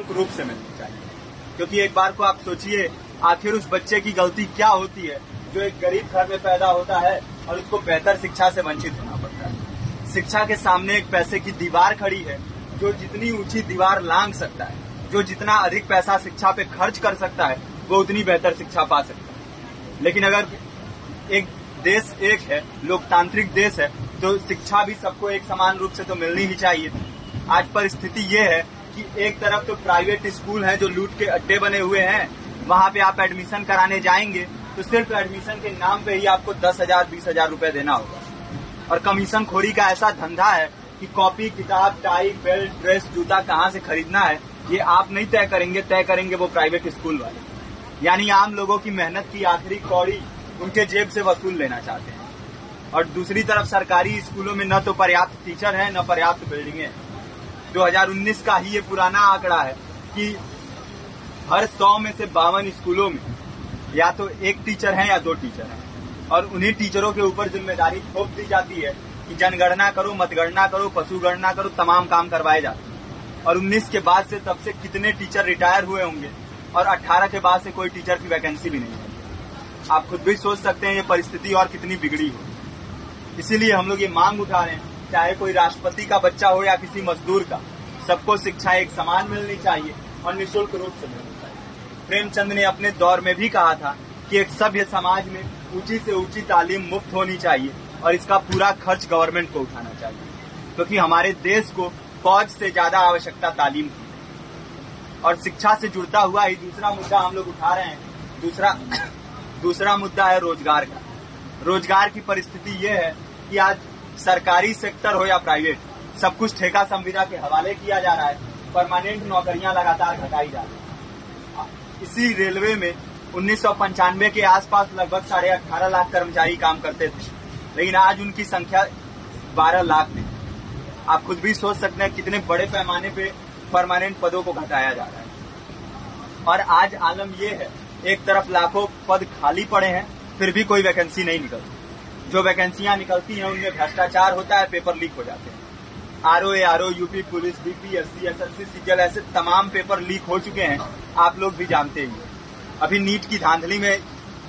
निःशुल्क रूप से मिलनी चाहिए। क्योंकि एक बार को आप सोचिए, आखिर उस बच्चे की गलती क्या होती है जो एक गरीब घर में पैदा होता है और उसको बेहतर शिक्षा से वंचित होना पड़ता है। शिक्षा के सामने एक पैसे की दीवार खड़ी है, जो जितनी ऊंची दीवार लांघ सकता है, जो जितना अधिक पैसा शिक्षा पे खर्च कर सकता है, वो उतनी बेहतर शिक्षा पा सकता है। लेकिन अगर एक देश एक है, लोकतांत्रिक देश है, तो शिक्षा भी सबको एक समान रूप से तो मिलनी ही चाहिए। आज परिस्थिति ये है कि एक तरफ तो प्राइवेट स्कूल हैं जो लूट के अड्डे बने हुए हैं, वहां पे आप एडमिशन कराने जाएंगे तो सिर्फ एडमिशन के नाम पे ही आपको 10,000 20,000 रुपए देना होगा। और कमीशन खोरी का ऐसा धंधा है कि कॉपी, किताब, टाई, बेल्ट, ड्रेस, जूता कहाँ से खरीदना है ये आप नहीं तय करेंगे वो प्राइवेट स्कूल वाले। यानी आम लोगों की मेहनत की आखिरी कौड़ी उनके जेब से वसूल लेना चाहते हैं। और दूसरी तरफ सरकारी स्कूलों में न तो पर्याप्त टीचर है, न पर्याप्त बिल्डिंगें हैं। 2019 का ही ये पुराना आंकड़ा है कि हर 100 में से 52 स्कूलों में या तो एक टीचर है या 2 टीचर हैं। और उन्हीं टीचरों के ऊपर जिम्मेदारी थोप दी जाती है कि जनगणना करो, मतगणना करो, पशु गणना करो, तमाम काम करवाए जाते हैं। और 19 के बाद से तब से कितने टीचर रिटायर हुए होंगे और 18 के बाद से कोई टीचर की वैकेंसी भी नहीं है। आप खुद भी सोच सकते हैं ये परिस्थिति और कितनी बिगड़ी हो। इसीलिए हम लोग ये मांग उठा रहे हैं, चाहे कोई राष्ट्रपति का बच्चा हो या किसी मजदूर का, सबको शिक्षा एक समान मिलनी चाहिए और निःशुल्क रूप से मिलनी चाहिए। प्रेमचंद ने अपने दौर में भी कहा था कि एक सभ्य समाज में ऊंची से ऊंची तालीम मुफ्त होनी चाहिए और इसका पूरा खर्च गवर्नमेंट को उठाना चाहिए, क्योंकि हमारे देश को फौज से ज्यादा आवश्यकता तालीम की। और शिक्षा से जुड़ता हुआ ही दूसरा मुद्दा हम लोग उठा रहे हैं। दूसरा मुद्दा है रोजगार का। रोजगार की परिस्थिति ये है कि आज सरकारी सेक्टर हो या प्राइवेट, सब कुछ ठेका संविदा के हवाले किया जा रहा है। परमानेंट नौकरियां लगातार घटाई जा रही हैं। इसी रेलवे में 1995 के आसपास लगभग 18.5 लाख कर्मचारी काम करते थे, लेकिन आज उनकी संख्या 12 लाख थी। आप खुद भी सोच सकते हैं कितने बड़े पैमाने पे परमानेंट पदों को घटाया जा रहा है। और आज आलम ये है, एक तरफ लाखों पद खाली पड़े हैं, फिर भी कोई वैकेंसी नहीं निकलती। जो वैकेंसियां निकलती हैं उनमें भ्रष्टाचार होता है, पेपर लीक हो जाते हैं। RO, UP police, BPSC, SSC, CGL, ऐसे तमाम पेपर लीक हो चुके हैं, आप लोग भी जानते ही हैं। अभी नीट की धांधली में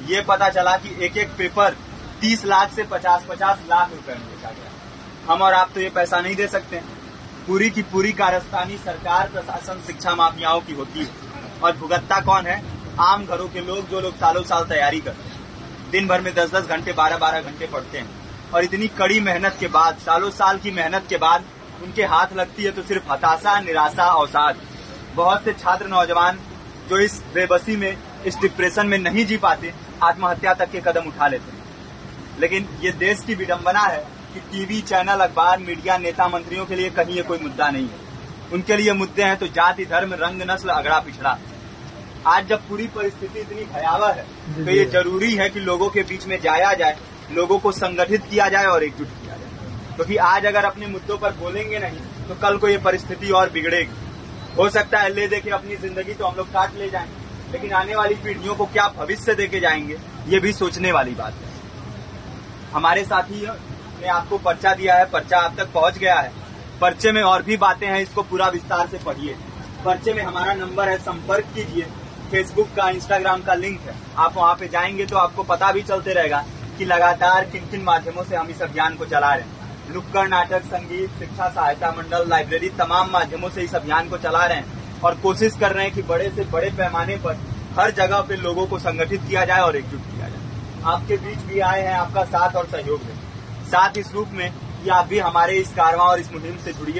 ये पता चला कि एक एक पेपर 30 लाख से 50-50 लाख रुपए में बेचा गया। हम और आप तो ये पैसा नहीं दे सकते। पूरी की पूरी कारस्तानी सरकार, प्रशासन, शिक्षा माफियाओं की होती है। और भुगतता कौन है? आम घरों के लोग, जो लोग सालों साल तैयारी करते हैं, दिन भर में 10-10 घंटे, 12-12 घंटे पढ़ते हैं। और इतनी कड़ी मेहनत के बाद, सालों साल की मेहनत के बाद उनके हाथ लगती है तो सिर्फ हताशा, निराशा, अवसाद। बहुत से छात्र नौजवान जो इस बेबसी में, इस डिप्रेशन में नहीं जी पाते, आत्महत्या तक के कदम उठा लेते हैं। लेकिन ये देश की विडंबना है कि टीवी चैनल, अखबार, मीडिया, नेता, मंत्रियों के लिए कहीं ये कोई मुद्दा नहीं है। उनके लिए मुद्दे हैं तो जाति, धर्म, रंग, नस्ल, अगड़ा पिछड़ा। आज जब पूरी परिस्थिति इतनी भयावह है तो ये जरूरी है कि लोगों के बीच में जाया जाए, लोगों को संगठित किया जाए और एकजुट किया जाए। क्योंकि आज अगर अपने मुद्दों पर बोलेंगे नहीं तो कल को ये परिस्थिति और बिगड़ेगी। हो सकता है ले देके अपनी जिंदगी तो हम लोग काट ले जाएंगे, लेकिन आने वाली पीढ़ियों को क्या भविष्य देके जाएंगे, ये भी सोचने वाली बात है। हमारे साथी ने आपको पर्चा दिया है, पर्चा आप तक पहुंच गया है। पर्चे में और भी बातें हैं, इसको पूरा विस्तार से पढ़िए। पर्चे में हमारा नंबर है, संपर्क कीजिए। फेसबुक का, इंस्टाग्राम का लिंक है, आप वहां पे जाएंगे तो आपको पता भी चलते रहेगा कि लगातार किन किन माध्यमों से हम इस अभियान को चला रहे हैं। नुक्कड़ नाटक, संगीत, शिक्षा सहायता मंडल, लाइब्रेरी, तमाम माध्यमों से इस अभियान को चला रहे हैं और कोशिश कर रहे हैं कि बड़े से बड़े पैमाने पर हर जगह पे लोगों को संगठित किया जाए और एकजुट किया जाए। आपके बीच भी आए हैं, आपका साथ और सहयोग है। साथ इस रूप में कि आप भी हमारे इस कारवां और इस मुहिम से जुड़िए।